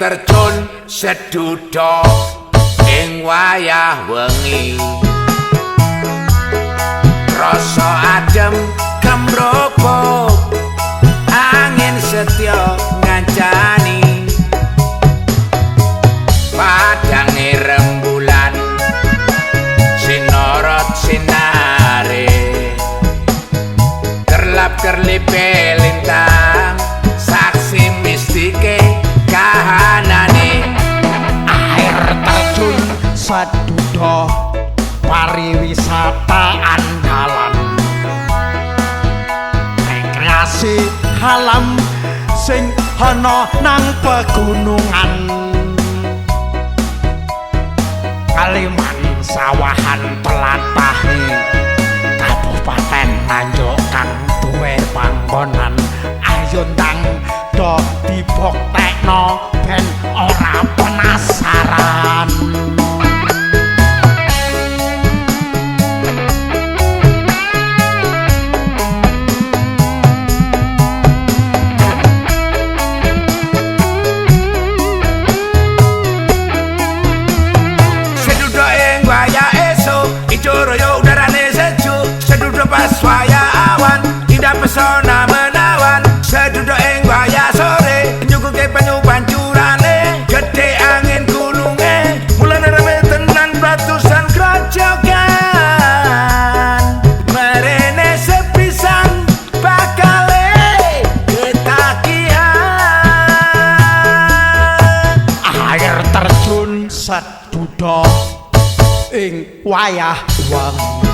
terjun seduda ing wayah wengi rasa adem kemropok angin setya ngancani padange rembulan sinorot sinare kerlap-kerlipe lintang saksi mistike kahanane air terjun seduda pariwisata andalan rekreasi alam sing ana nang pegunungan kaliman sawahan telatahi kabupaten Nganjuk kang duwe panggonan ayo ndang do dibuktekno ben ora penasaran pas wayah awan indah pesona menawan seduda ing wayah sore nyuguke banyu pancurane gede angin gununge mulane rame tenan ratusan krojokan merene sepisan bakale ketakian air terjun seduda ing wayah wengi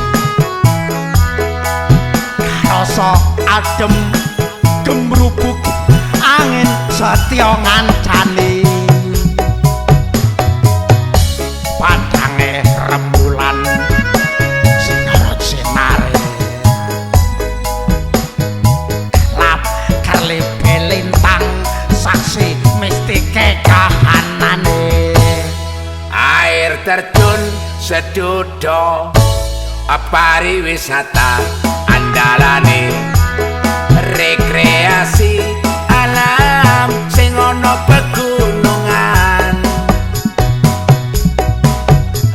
rasa adem gemrubuk angin setya ngancani padange rembulan sinorot sinare lap kerlipe lintang saksi mistike kahanane air terjun seduda pariwisata andalane rekreasi alam sing ana pegunungan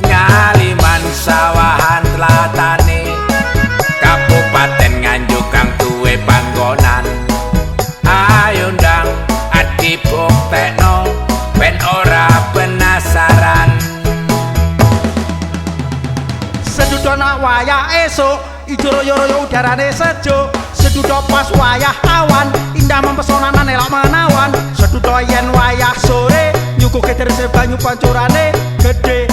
ngaliman sawahan tlatane kabupaten Nganjuk kang duwe panggonan ayo ndang adibuktekno ben ora penasaran seduda nak wayah esuk ijo royo-royo udarane sejuk seduda pas wayah awan indah mempesona elok menawan seduda yen wayah sore nyuguhke terse banyu pancurane gede